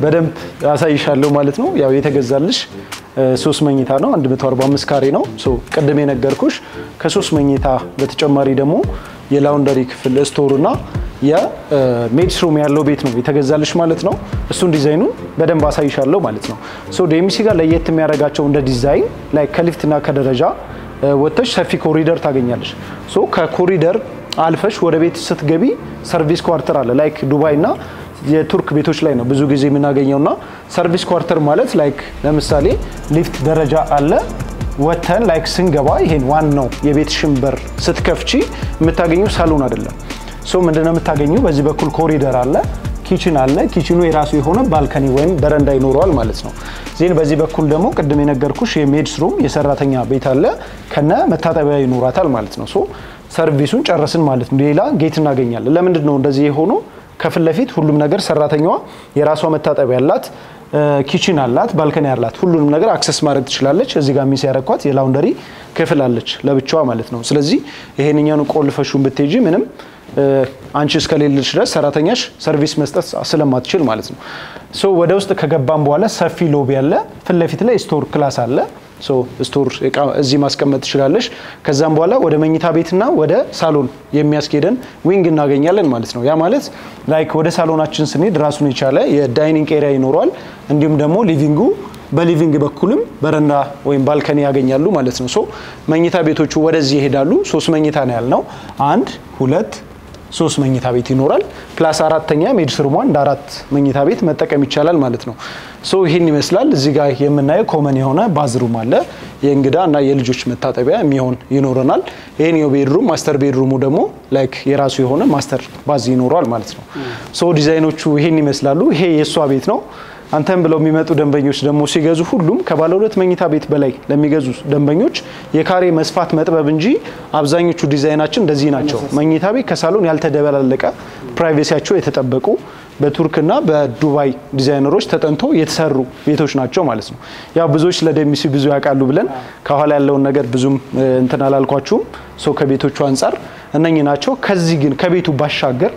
በደንብ አሳይሻለሁ ማለት ነው። ያው የተገዛልሽ 3 መኝታ ነው 145 ካሬ ነው። ቅድም የነገርኩሽ ከ3 መኝታ በተጨማሪ ደግሞ የላውንደሪ ክፍል ስቶር እና የሜድስ ሩም ያለው ቤት ነው የተገዛልሽ ማለት ነው። እሱን ዲዛይኑን በደንብ አሳይሻለሁ ማለት ነው። ዴሚሲ ጋር ለየት የሚያደርጋቸው እንደ ዲዛይን ላይ ከሊፍትና ከደረጃ ወጥተሽ ሰፊ ኮሪደር ታገኛለሽ። ከኮሪደር አልፈሽ ወደ ቤት ስትገቢ ሰርቪስ ኳርተር አለ። ላይክ ዱባይ እና የቱርክ ቤቶች ላይ ነው ብዙ ጊዜ የምናገኘውና ሰርቪስ ኳርተር ማለት ላይክ ለምሳሌ ሊፍት ደረጃ አለ ወተን ላይክ ስንገባ ይሄን ዋናው የቤትሽን በር ስትከፍቺ የምታገኘው ሳሎን አይደለም። ምንድነው የምታገኘው? በዚህ በኩል ኮሪደር አለ፣ ኪችን አለ። ኪችኑ የራሱ የሆነ ባልከኒ ወይም በረንዳ ይኖረዋል ማለት ነው። በዚህ በኩል ደግሞ ቅድም የነገርኩሽ የሜድስ ሩም የሰራተኛ ቤት አለ ከነ መታጠቢያ ይኖራታል ማለት ነው። ሰርቪሱን ጨረስን ማለት ነው። ሌላ ጌት እናገኛለን። ለምንድን ነው እንደዚህ የሆነው? ከፊት ለፊት ሁሉም ነገር ሰራተኛዋ የራሷ መታጠቢያ ያላት፣ ኪችን አላት፣ ባልከኒ አላት። ሁሉንም ነገር አክሰስ ማድረግ ትችላለች። እዚህ ጋር ሚስ ያረኳት የላውንደሪ ክፍል አለች ለብቻዋ ማለት ነው። ስለዚህ ይሄንኛውን ቆልፈሹን ብትሄጂ ምንም አንቺ እስከሌለሽ ድረስ ሰራተኛሽ ሰርቪስ መስጠት ስለማትችል ማለት ነው። ወደ ውስጥ ከገባን በኋላ ሰፊ ሎቢ አለ። ፊት ለፊት ላይ ስቶር ክላስ አለ። ስቶር እዚህ ማስቀመጥ ትችላለሽ። ከዛም በኋላ ወደ መኝታ ቤትና ወደ ሳሎን የሚያስኬደን ዊንግ እናገኛለን ማለት ነው። ያ ማለት ላይክ ወደ ሳሎናችን ስንሄድ ራሱን የቻለ የዳይኒንግ ኤሪያ ይኖረዋል። እንዲሁም ደግሞ ሊቪንጉ በሊቪንግ በኩልም በረንዳ ወይም ባልከኒ ያገኛሉ ማለት ነው። መኝታ ቤቶቹ ወደዚህ ይሄዳሉ። 3 መኝታ ነው ያልነው። 1 2 3 መኝታ ቤት ይኖራል። ፕላስ አራተኛ ሜድስ ሩሟን እንደ 4 መኝታ ቤት መጠቀም ይቻላል ማለት ነው። ይሄን ይመስላል። እዚህ ጋር የምናየው ኮመን የሆነ ባዝሩም አለ። የእንግዳ እና የልጆች መታጠቢያ የሚሆን ይኖረናል። ይሄን ቤድሩም ማስተር ቤድሩሙ ደግሞ ላይክ የራሱ የሆነ ማስተር ባዝ ይኖራል ማለት ነው። ዲዛይኖቹ ይሄን ይመስላሉ። ይሄ የሷ ቤት ነው። አንተም ብለው የሚመጡ ደንበኞች ደግሞ ሲገዙ ሁሉም ከባለ 2 መኝታ ቤት በላይ ለሚገዙ ደንበኞች የካሬ መስፋት መጥበብ እንጂ አብዛኞቹ ዲዛይናችን እንደዚህ ናቸው። መኝታ ቤት ከሳሎን ያልተደበላለቀ ፕራይቬሲያቸው የተጠበቁ በቱርክና በዱባይ ዲዛይነሮች ተጠንቶ የተሰሩ ቤቶች ናቸው ማለት ነው። ያው ብዙዎች ለደሚሲ ብዙ ያውቃሉ ብለን ከኋላ ያለውን ነገር ብዙም እንትን አላልኳችሁም። ከቤቶቹ አንፃር እነኚህ ናቸው። ከዚህ ግን ከቤቱ ባሻገር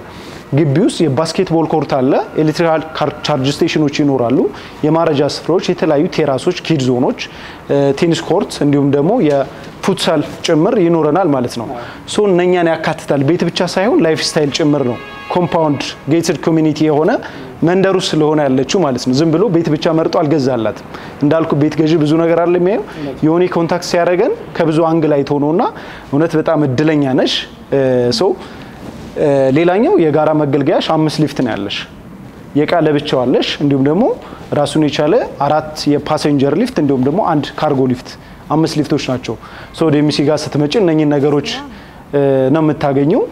ግቢ ውስጥ የባስኬትቦል ኮርት አለ። ኤሌክትሪካል ቻርጅ ስቴሽኖች ይኖራሉ። የማረጃ ስፍራዎች፣ የተለያዩ ቴራሶች፣ ኪድ ዞኖች፣ ቴኒስ ኮርት እንዲሁም ደግሞ የፉትሳል ጭምር ይኖረናል ማለት ነው። እነኛን ያካትታል። ቤት ብቻ ሳይሆን ላይፍ ስታይል ጭምር ነው። ኮምፓውንድ ጌትድ ኮሚኒቲ የሆነ መንደሩ ስለሆነ ያለችው ማለት ነው። ዝም ብሎ ቤት ብቻ መርጦ አልገዛላትም። እንዳልኩ ቤት ገዢ ብዙ ነገር አለ የሚያየው። የሆነ ኮንታክት ሲያደርገን ከብዙ አንግል አይቶ ነውና እውነት በጣም እድለኛ ነሽ። ሌላኛው የጋራ መገልገያሽ 5 ሊፍት ነው ያለሽ። የቃ ለብቻው አለሽ። እንዲሁም ደግሞ ራሱን የቻለ 4 የፓሴንጀር ሊፍት እንዲሁም ደግሞ 1 ካርጎ ሊፍት 5 ሊፍቶች ናቸው። ዴሚሲ ጋር ስትመጪ እነኚህ ነገሮች ነው የምታገኘው።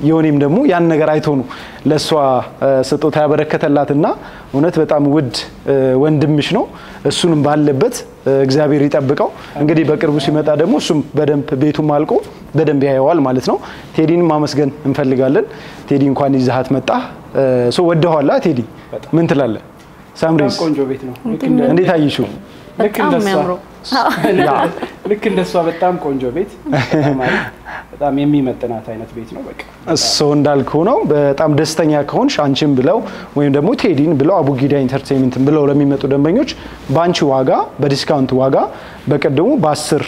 የሆነም ደግሞ ያን ነገር አይቶ ነው ለሷ ስጦታ ያበረከተላትና እውነት በጣም ውድ ወንድምሽ ነው። እሱንም ባለበት እግዚአብሔር ይጠብቀው። እንግዲህ በቅርቡ ሲመጣ ደግሞ እሱም በደንብ ቤቱም አልቆ በደንብ ያየዋል ማለት ነው። ቴዲን ማመስገን እንፈልጋለን። ቴዲ እንኳን ይዛሃት መጣ። ወደኋላ ቴዲ ምን ትላለህ? ሳምሪስ ቆንጆ ቤት ነው። እንዴት አየሽው? ልክ እንደሷ በጣም ቆንጆ ቤት በጣም የሚመጥናት አይነት ቤት ነው። በቃ እሱ እንዳልከው ነው። በጣም ደስተኛ ከሆንሽ አንቺም ብለው ወይም ደግሞ ቴዲን ብለው አቡጊዳ ኢንተርቴይንመንት ብለው ለሚመጡ ደንበኞች ባንቺ ዋጋ በዲስካውንት ዋጋ በቀደሙ በ10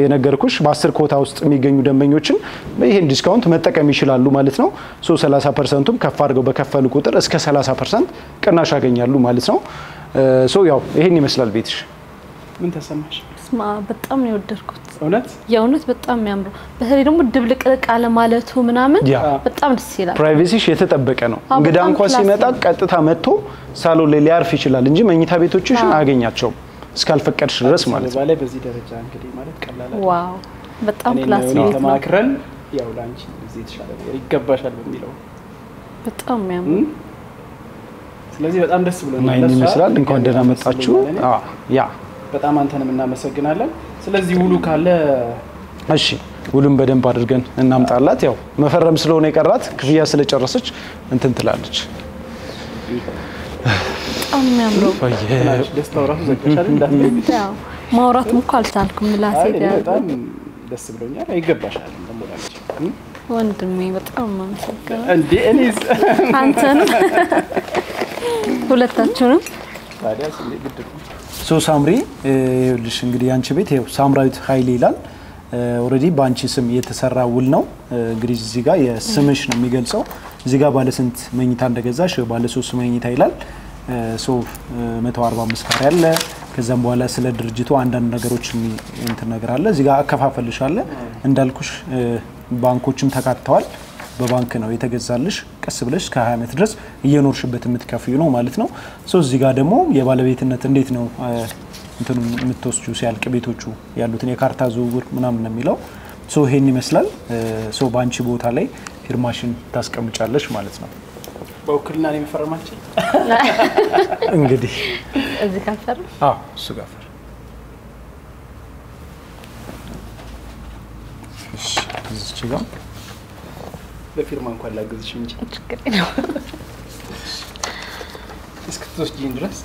የነገርኩሽ በ10 ኮታ ውስጥ የሚገኙ ደንበኞችን ይሄን ዲስካውንት መጠቀም ይችላሉ ማለት ነው። 30%ቱም ከፍ አድርገው በከፈሉ ቁጥር እስከ 30% ቅናሽ ያገኛሉ ማለት ነው። ያው ይሄን ይመስላል ቤትሽ። ምን ተሰማሽ? በጣም ነው የወደድኩት። እውነት የእውነት በጣም የሚያምረው በተለይ ደግሞ ድብልቅልቅ አለ ማለቱ ምናምን በጣም ደስ ይላል። ፕራይቬሲሽ የተጠበቀ ነው። እንግዳ እንኳን ሲመጣ ቀጥታ መጥቶ ሳሎን ላይ ሊያርፍ ይችላል እንጂ መኝታ ቤቶችሽን አያገኛቸውም እስካልፈቀድሽ ድረስ ማለት ነው። በዚህ ደረጃ እንግዲህ ማለት ቀላል ዋው በጣም ክላስ ነው። ተማክረን ያው ላንቺ እዚህ ተሻለ ይገባሻል በሚለው በጣም የሚያምር ስለዚህ በጣም ደስ ብሎናል። ማይን ይመስላል። እንኳን ደህና መጣችሁ። ያ በጣም አንተንም እናመሰግናለን። ስለዚህ ውሉ ካለ እሺ ውሉን በደንብ አድርገን እናምጣላት። ያው መፈረም ስለሆነ የቀራት ክፍያ ስለጨረሰች እንትን ትላለች። የሚያምረው ደስታው ራሱ ዘግተሻል እንዳትለኝ ያው ማውራትም እኮ አልቻልኩም ምላሴ ጋር በጣም ደስ ብሎኛል አይገባሻል እንደሞላልሽ ወንድሜ በጣም ማመሰግናለሁ እንዴ እኔስ አንተን ሁለታችሁንም ታዲያ ስለዚህ ግድ ነው ሶ ሳምሪ ይኸውልሽ እንግዲህ አንቺ ቤት ይኸው ሳምራዊት ኃይሌ ይላል ኦሬዲ ባንቺ ስም የተሰራ ውል ነው እንግዲህ እዚህ ጋር የስምሽ ነው የሚገልጸው እዚህ ጋር ባለ ስንት መኝታ እንደገዛሽ ባለ 3 መኝታ ይላል ሶ 145 ካሬ አለ ከዛም በኋላ ስለ ድርጅቱ አንዳንድ ነገሮች እንትን ነገር አለ እዚህ ጋር አከፋፈልሽ አለ እንዳልኩሽ ባንኮችም ተካተዋል በባንክ ነው የተገዛልሽ ቀስ ብለሽ ከ20 ዓመት ድረስ እየኖርሽበት የምትከፍዩ ነው ማለት ነው ሶ እዚህ ጋር ደግሞ የባለቤትነት እንዴት ነው እንትኑ የምትወስጁ ሲያልቅ ቤቶቹ ያሉትን የካርታ ዝውውር ምናምን ነው የሚለው ሶ ይሄን ይመስላል ሶ ባንቺ ቦታ ላይ ፊርማሽን ታስቀምጫለሽ ማለት ነው በውክልና ነው የሚፈርማችሁ እንግዲህ እዚህ ካፈር እሱ ጋር ፈር እዚህ ጋር በፊርማ እንኳን ላግዝሽ እንጂ ችግር ነው እስክትወስጂኝ ድረስ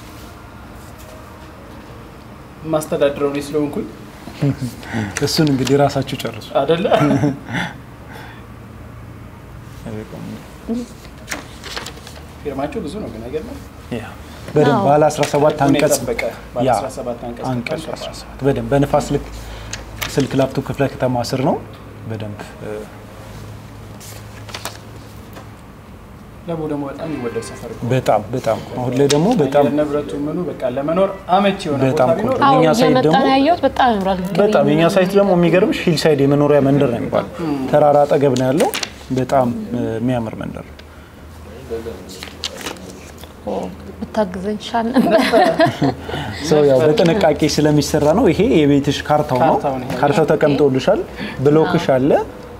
ማስተዳድረው ነው ስለሆንኩኝ እሱን እንግዲህ ራሳችሁ ጨርሱ አይደለ ፊርማችሁ ብዙ ነው ግን አይገርምም ያ በደንብ ባለ 17 አንቀጽ ባለ 17 አንቀጽ በደንብ በንፋስ ስልክ ላፕቶፕ ክፍለ ከተማ ስር ነው በደንብ ለቡ ደግሞ በጣም ይወደድ ሰፈር በጣም አሁን ላይ ደግሞ በጣም ለነብረቱ ምኑ በቃ ለመኖር አመቺ የሆነ ቦታ ቢኖር የኛ ሳይት ደግሞ ያየሁት በጣም ያምራል በጣም የኛ ሳይት ደግሞ የሚገርምሽ ሂል ሳይድ የመኖሪያ መንደር ነው የሚባለው ተራራ አጠገብ ነው ያለው በጣም የሚያምር መንደር ብታግዘኝ ሻል ሰው ያው በጥንቃቄ ስለሚሰራ ነው ይሄ የቤትሽ ካርታው ነው ካርታው ተቀምጦልሻል ብሎክሽ አለ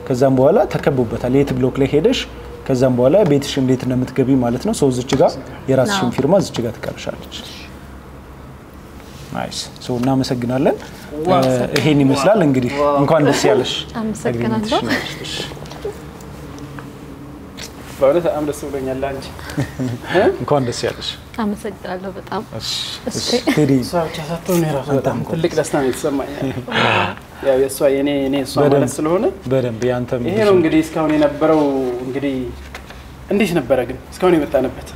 ከዛም በኋላ ተከቦበታል የት ብሎክ ላይ ሄደሽ ከዛም በኋላ ቤትሽ እንዴት እንደምትገቢ ማለት ነው ሰው እዚች ጋር የራስሽን ፊርማ እዚች ጋር ትቀርሻለች ናይስ ሶ እናመሰግናለን ይሄን ይመስላል እንግዲህ እንኳን ደስ ያለሽ አመሰግናለሁ በእውነት በጣም ደስ ብሎኛል አንቺ እንኳን ደስ ያለሽ አመሰግናለሁ በጣም እሺ ቴዲ ሰዎች ያሳተው ነው ራሱ በጣም ትልቅ ደስታ ነው የተሰማኝ ያው የሷ የኔ እሷ ማለት ስለሆነ በደንብ ያንተም ይሄ ነው እንግዲህ እስካሁን የነበረው እንግዲህ እንዴት ነበረ ግን እስካሁን የመጣንበት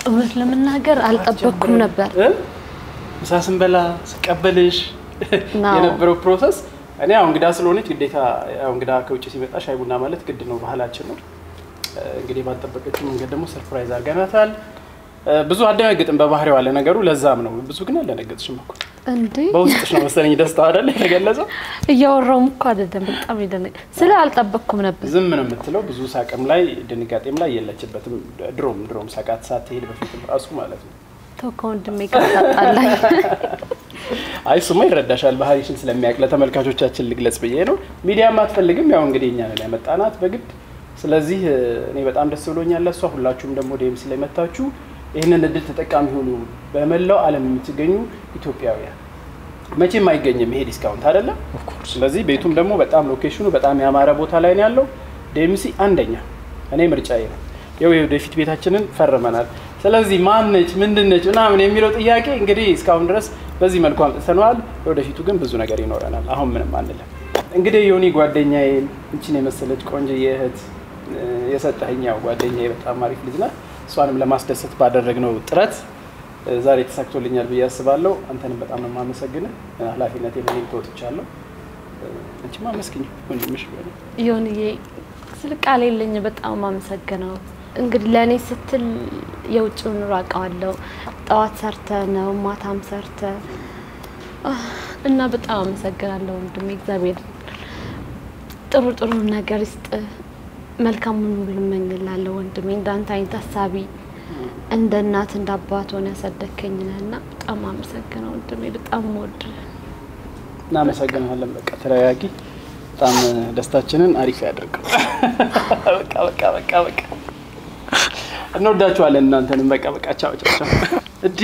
እውነት ለመናገር አልጠበቅኩም ነበር ምሳስን በላ ስቀበልሽ የነበረው ፕሮሰስ እኔ አሁን እንግዳ ስለሆነች ግዴታ ያው እንግዳ ከውጭ ሲመጣ ሻይ ቡና ማለት ግድ ነው ባህላችን ነው እንግዲህ ባልጠበቀችው መንገድ ደግሞ ሰርፕራይዝ አድርገናታል ብዙ አደናግጥም በባህሪው አለ ነገሩ ለዛም ነው ብዙ ግን አልደነገጥሽም እኮ እንዴ በውስጥሽ ነው መሰለኝ ደስታው አይደል የተገለጸው እያወራውም እኮ አይደለም በጣም ይደነቅ ስለ አልጠበቅኩም ነበር ዝም ነው የምትለው ብዙ ሳቅም ላይ ድንጋጤም ላይ የለችበትም ድሮም ሳቃት ሳትሄድ በፊትም ራሱ ማለት ነው ተኮንድሜ ቀጣጣላይ አይ ሱማ ይረዳሻል ባህሪሽን ስለሚያውቅ ለተመልካቾቻችን ልግለጽ ብዬ ነው ሚዲያም አትፈልግም ያው እንግዲህ እኛ ነን ያመጣናት በግድ ስለዚህ እኔ በጣም ደስ ብሎኛል ለሷ ሁላችሁም ደግሞ ዴምሲ ላይ መጣችሁ ይሄንን እድል ተጠቃሚ ሆኑ በመላው ዓለም የምትገኙ ኢትዮጵያውያን መቼም አይገኝም ይሄ ዲስካውንት አይደለ ስለዚህ ቤቱም ደግሞ በጣም ሎኬሽኑ በጣም ያማረ ቦታ ላይ ነው ያለው ዴምሲ አንደኛ እኔ ምርጫዬ ነው ያው የወደፊት ቤታችንን ፈርመናል ስለዚህ ማንነች ምንድነች ምናምን የሚለው ጥያቄ እንግዲህ እስካሁን ድረስ በዚህ መልኩ አምጥተናል ወደፊቱ ግን ብዙ ነገር ይኖረናል አሁን ምንም አንልም እንግዲህ ዮኒ ጓደኛዬ እንቺን የመሰለች ቆንጆ የእህት የሰጠኸኛው ጓደኛዬ በጣም አሪፍ ልጅ ናት እሷንም ለማስደሰት ባደረግነው ጥረት ዛሬ ተሳክቶልኛል ብዬ አስባለሁ አንተንም በጣም ነው የማመሰግነው ኃላፊነቴን እኔም ተወጥቻለሁ አንቺማ መስኪኝ ወንድምሽ ቢሆን ዮኒዬ ስልቃሌ ለኝ በጣም አመሰግነው እንግዲህ ለኔ ስትል የውጭውን ራቃዋለሁ ጣዋት ሰርተ ነው ማታም ሰርተ እና በጣም አመሰግናለሁ ወንድሜ እግዚአብሔር ጥሩ ነገር ይስጥ መልካሙን ሁሉ እመኝልሃለሁ ወንድሜ እንዳንተ አይነት ሐሳቢ እንደ እናት እንደ አባት ሆነ ያሳደከኝ ነህና በጣም አመሰግናለሁ ወንድሜ በጣም ወድ እናመሰግናለን በቃ ተረጋጊ በጣም ደስታችንን አሪፍ ያድርገው በቃ እንወዳችኋለን እናንተንም በቃ ቻው እዲ